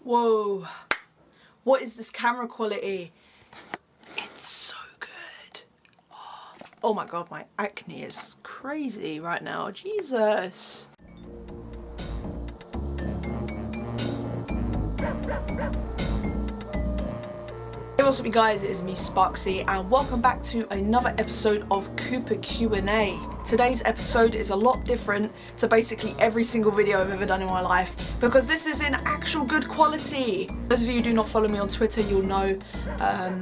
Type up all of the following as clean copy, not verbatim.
Whoa, what is this camera quality? It's so good. Oh my god, my acne is crazy right now. Jesus. Hey, what's up you guys, it is me Sparxxyy and welcome back to another episode of Cooper Q&A. Today's episode is a lot different to basically every single video I've ever done in my life because this is in actual good quality. Those of you who do not follow me on Twitter, you'll know,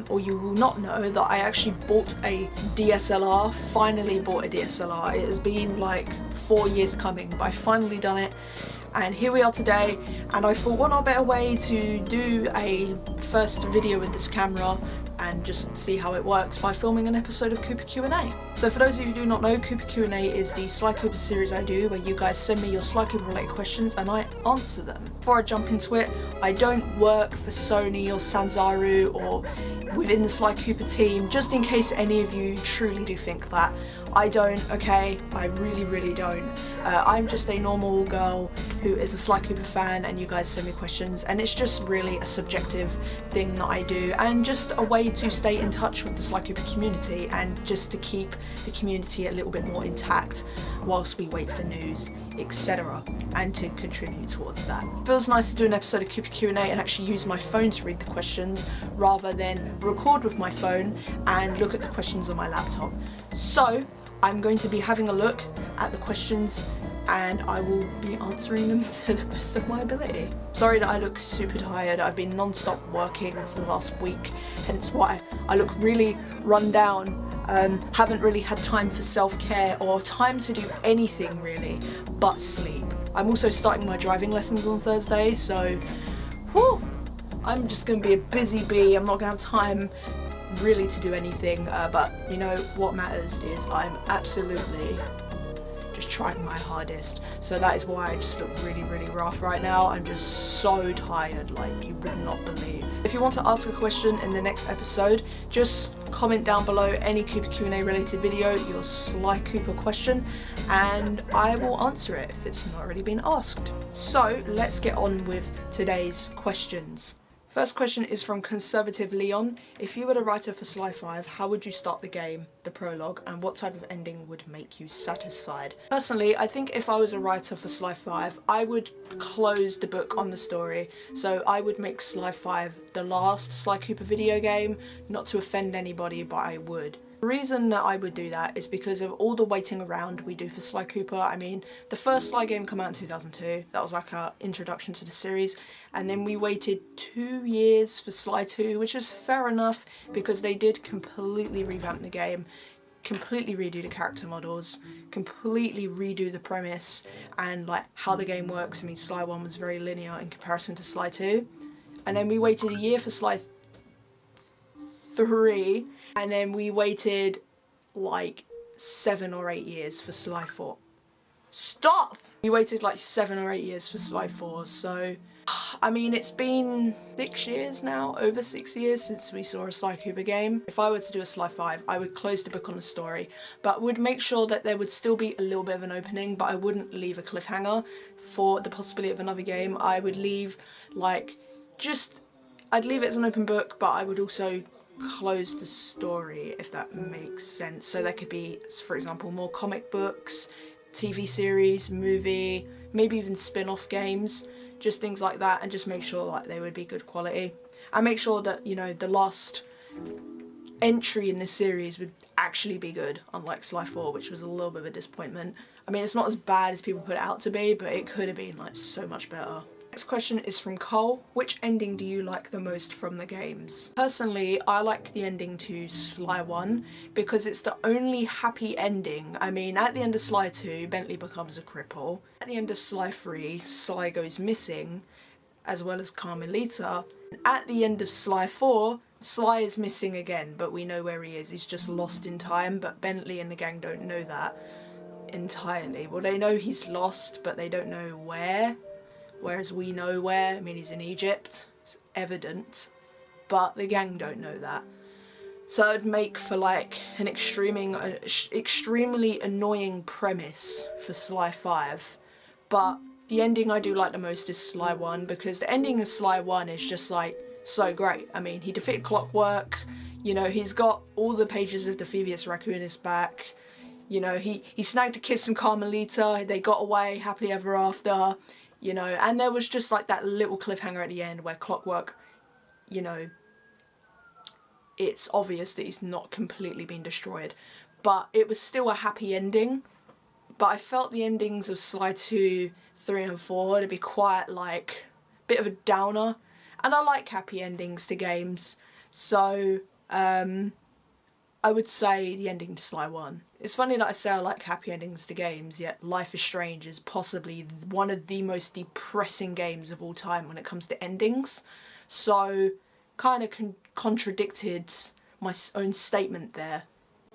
or you will not know, that I actually bought a DSLR, finally bought a DSLR. It has been like 4 years coming, but I finally done it. And here we are today, and I thought what not better way to do a first video with this camera and just see how it works by filming an episode of Cooper Q&A. So for those of you who do not know, Cooper Q&A is the Sly Cooper series I do where you guys send me your Sly Cooper related questions and I answer them. Before I jump into it, I don't work for Sony or Sanzaru or within the Sly Cooper team, just in case any of you truly do think that. I don't, okay? I really don't. I'm just a normal girl who is a Sly Cooper fan and you guys send me questions, and it's just really a subjective thing that I do and just a way to stay in touch with the Sly Cooper community and just to keep the community a little bit more intact whilst we wait for news, etc., and to contribute towards that. It feels nice to do an episode of Cooper Q&A and actually use my phone to read the questions rather than record with my phone and look at the questions on my laptop. So I'm going to be having a look at the questions and I will be answering them to the best of my ability. Sorry that I look super tired. I've been non-stop working for the last week, hence why I look really run down. Haven't really had time for self-care or time to do anything really but sleep. I'm also starting my driving lessons on Thursday, so whew, I'm just going to be a busy bee. I'm not going to have time really to do anything, but you know what matters is I'm absolutely just trying my hardest. So that is why I just look really rough right now. I'm just so tired, like you would not believe. If you want to ask a question in the next episode, just comment down below any Cooper Q&A related video, your Sly Cooper question, and I will answer it if it's not already been asked. So let's get on with today's questions. First question is from Conservative Leon. If you were a writer for Sly 5, how would you start the game, the prologue, and what type of ending would make you satisfied? Personally, I think if I was a writer for Sly 5, I would close the book on the story. So I would make Sly 5 the last Sly Cooper video game, not to offend anybody, but I would. The reason that I would do that is because of all the waiting around we do for Sly Cooper. I mean, the first Sly game came out in 2002. That was like our introduction to the series. And then we waited 2 years for Sly 2, which is fair enough because they did completely revamp the game, completely redo the character models, completely redo the premise and like how the game works. I mean, Sly 1 was very linear in comparison to Sly 2. And then we waited a year for Sly 3. And then we waited like 7 or 8 years for Sly 4. Stop! We waited like 7 or 8 years for Sly 4, so I mean it's been 6 years now, over 6 years since we saw a Sly Cooper game. If I were to do a Sly 5, I would close the book on the story, but would make sure that there would still be a little bit of an opening, but I wouldn't leave a cliffhanger for the possibility of another game. I would leave like I'd leave it as an open book, but I would also close the story, if that makes sense. So there could be, for example, more comic books, TV series, movie, maybe even spin-off games, just things like that, and just make sure like they would be good quality. And make sure that, you know, the last entry in this series would actually be good, unlike Sly 4, which was a little bit of a disappointment. I mean, it's not as bad as people put it out to be, but it could have been like so much better. Next question is from Cole. Which ending do you like the most from the games? Personally, I like the ending to Sly 1 because it's the only happy ending. I mean, at the end of Sly 2, Bentley becomes a cripple. At the end of Sly 3, Sly goes missing, as well as Carmelita. At the end of Sly 4, Sly is missing again, but we know where he is. He's just lost in time, but Bentley and the gang don't know that entirely. Well, they know he's lost, but they don't know where. Whereas we know where. I mean, he's in Egypt, it's evident, but the gang don't know that. So it'd make for like an extremely annoying premise for Sly 5, but The ending I do like the most is Sly 1, because the ending of Sly 1 is just like so great. I mean, he defeated Clockwork, you know, he's got all the pages of the Thievius Raccoonist back, you know, he snagged a kiss from Carmelita, they got away happily ever after, you know, and there was just like that little cliffhanger at the end where Clockwork, you know, it's obvious that he's not completely been destroyed, but it was still a happy ending. But I felt the endings of Sly 2, 3 and 4 to be quite like a bit of a downer, and I like happy endings to games, so I would say the ending to Sly 1. It's funny that I say I like happy endings to games, yet Life is Strange is possibly one of the most depressing games of all time when it comes to endings, so kind of contradicted my own statement there.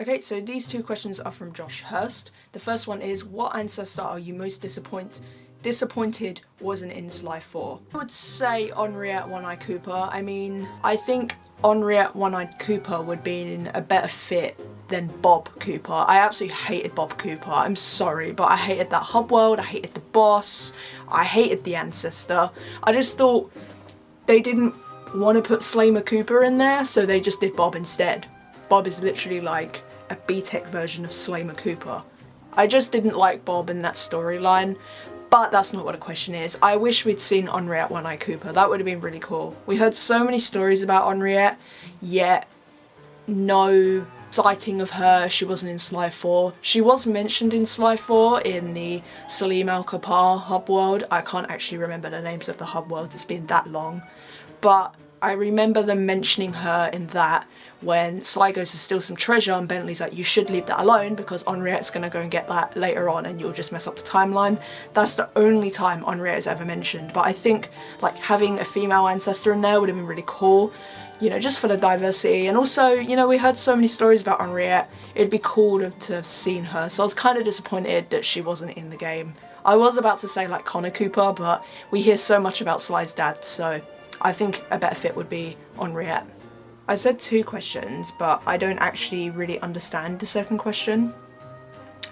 Okay, so these two questions are from Josh Hurst. The first one is, what ancestor are you most disappointed wasn't in Sly 4? I would say Henriette One-Eyed Cooper. I mean, I think Henriette One-Eyed Cooper would be in a better fit than Bob Cooper. I absolutely hated Bob Cooper. I'm sorry, but I hated that hub world, I hated the boss, I hated the ancestor. I just thought they didn't want to put Slamer Cooper in there, so they just did Bob instead. Bob is literally like a B-Tech version of Slamer Cooper. I just didn't like Bob in that storyline, but that's not what the question is. I wish we'd seen Henriette One-Eyed Cooper. That would have been really cool. We heard so many stories about Henriette, yet no sighting of her. She wasn't in Sly 4. She was mentioned in Sly 4 in the Salim Al-Kapar hub world. I can't actually remember the names of the hub worlds, it's been that long. But I remember them mentioning her in that when Sly goes to steal some treasure and Bentley's like, you should leave that alone because Henriette's gonna go and get that later on and you'll just mess up the timeline. That's the only time Henriette is ever mentioned, but I think like having a female ancestor in there would have been really cool, you know, just for the diversity. And also, you know, we heard so many stories about Henriette, it'd be cool to have seen her, so I was kind of disappointed that she wasn't in the game. I was about to say like Connor Cooper, but we hear so much about Sly's dad, so I think a better fit would be Henriette. I said two questions, but I don't actually really understand the second question,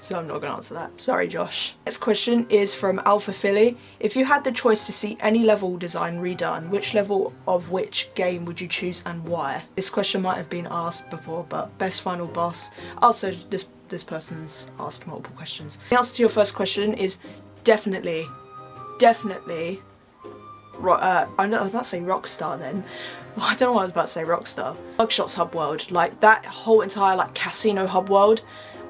so I'm not going to answer that. Sorry, Josh. Next question is from Alpha Philly. If you had the choice to see any level design redone, which level of which game would you choose and why? This question might have been asked before, but best final boss. Also, this person's asked multiple questions. The answer to your first question is definitely. I was about to say Rockstar then. Well, I don't know why I was about to say Rockstar. Mugshot's hub world, like that whole entire like casino hub world,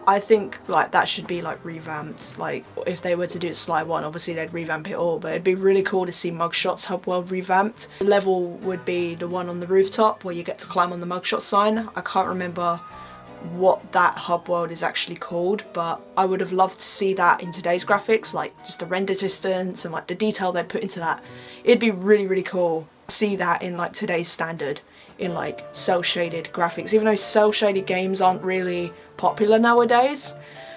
I think like that should be like revamped. Like if they were to do it Sly 1, obviously they'd revamp it all, but it'd be really cool to see Mugshot's hub world revamped. The level would be the one on the rooftop where you get to climb on the Mugshot sign. I can't remember what that hub world is actually called, but I would have loved to see that in today's graphics, like just the render distance and like the detail they put into that. It'd be really cool to see that in like today's standard, in like cell shaded graphics, even though cell shaded games aren't really popular nowadays,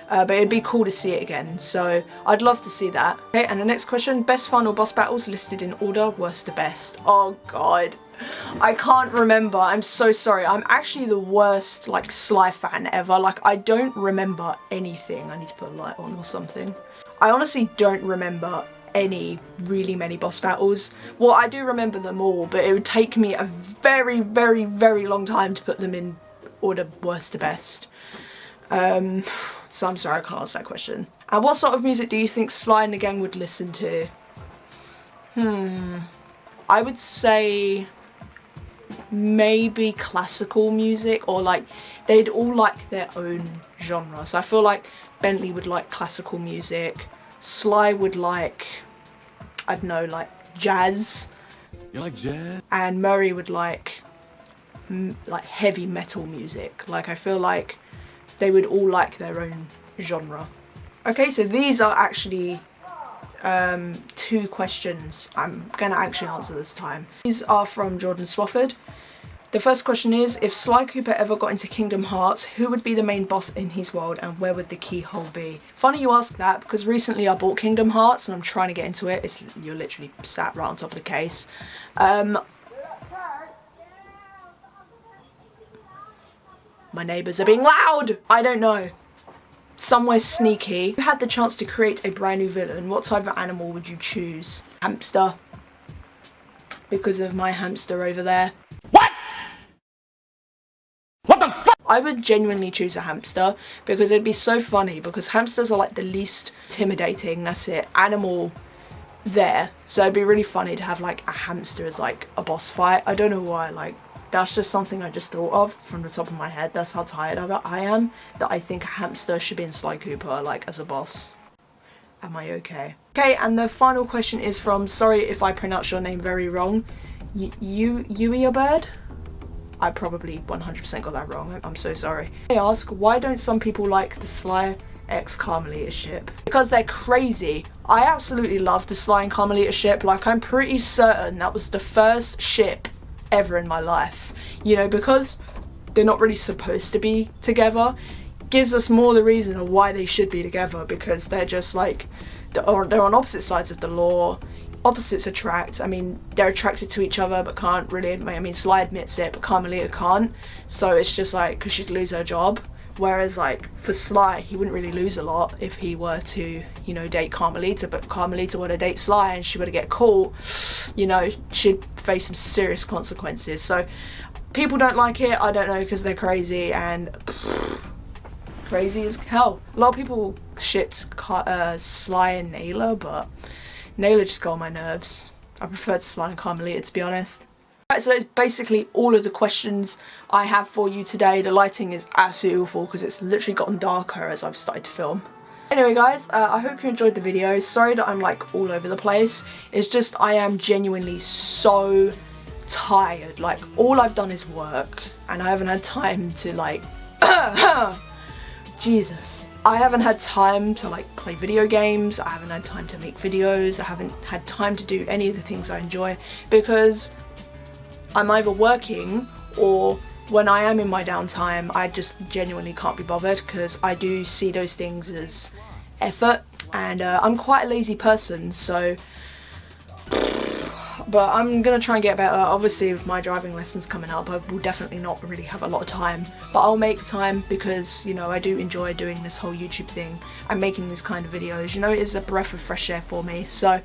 but it'd be cool to see it again, so I'd love to see that. Okay, and the next question, best final boss battles listed in order, worst to best. Oh god, I can't remember, I'm so sorry. I'm actually the worst like Sly fan ever. Like I don't remember anything. I need to put a light on or something. I honestly don't remember any really many boss battles. Well, I do remember them all, but it would take me a very long time to put them in order worst to best. So I'm sorry I can't answer that question. And what sort of music do you think Sly and the gang would listen to? I would say maybe classical music, or like they'd all like their own genre. So I feel like Bentley would like classical music, Sly would like, I don't know, like jazz. You like jazz? And Murray would like heavy metal music. Like I feel like they would all like their own genre. Okay, so these are actually two questions I'm gonna actually answer this time. These are from Jordan Swafford. The first question is, if Sly Cooper ever got into Kingdom Hearts, who would be the main boss in his world and where would the keyhole be? Funny you ask that, because recently I bought Kingdom Hearts and I'm trying to get into it. You're literally sat right on top of the case. My neighbours are being loud! I don't know. somewhere sneaky. If you had the chance to create a brand new villain, what type of animal would you choose? Hamster. Because of my hamster over there. What? What the fuck? I would genuinely choose a hamster because it'd be so funny, because hamsters are like the least intimidating, that's it, animal there. So it'd be really funny to have like a hamster as like a boss fight. I don't know why, like that's just something I just thought of from the top of my head. That's how tired of it I am, that I think a hamster should be in Sly Cooper like as a boss. Am I okay? Okay, and the final question is from, sorry if I pronounce your name very wrong, Yui a bird? I probably 100% got that wrong, I'm so sorry. They ask, why don't some people like the Sly x Carmelita ship? Because they're crazy. I absolutely love the Sly and Carmelita ship. Like, I'm pretty certain that was the first ship ever in my life. You know, because they're not really supposed to be together, gives us more the reason of why they should be together, because they're just like, they're on opposite sides of the law. Opposites attract. I mean, they're attracted to each other but can't really, I mean, Sly admits it, but Carmelita can't. So it's just like, because she'd lose her job. Whereas like for Sly, he wouldn't really lose a lot if he were to, you know, date Carmelita, but Carmelita were to date Sly and she were to get caught, you know, she'd face some serious consequences. So people don't like it, I don't know, because they're crazy and crazy as hell. A lot of people shit Sly and Naylor, but Naylor just got on my nerves. I prefer Sly and Carmelita, to be honest. Right, so that's basically all of the questions I have for you today. The lighting is absolutely awful because it's literally gotten darker as I've started to film. Anyway guys, I hope you enjoyed the video. Sorry that I'm like all over the place. It's just I am genuinely so tired. Like, all I've done is work and I haven't had time to like Jesus. I haven't had time to like play video games, I haven't had time to make videos, I haven't had time to do any of the things I enjoy because I'm either working, or when I am in my downtime I just genuinely can't be bothered, because I do see those things as effort and I'm quite a lazy person, so but I'm gonna try and get better. Obviously with my driving lessons coming up I will definitely not really have a lot of time, but I'll make time because, you know, I do enjoy doing this whole YouTube thing and making these kind of videos. You know, it is a breath of fresh air for me, so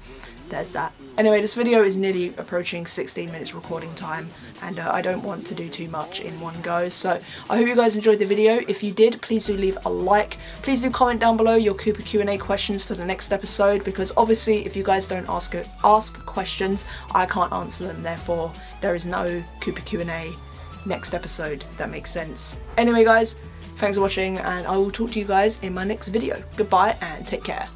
there's that. Anyway, this video is nearly approaching 16 minutes recording time and I don't want to do too much in one go, so I hope you guys enjoyed the video. If you did, please do leave a like. Please do comment down below your Cooper Q&A questions for the next episode, because obviously if you guys don't ask questions, I can't answer them, therefore there is no Cooper Q&A next episode, if that makes sense. Anyway guys, thanks for watching and I will talk to you guys in my next video. Goodbye and take care.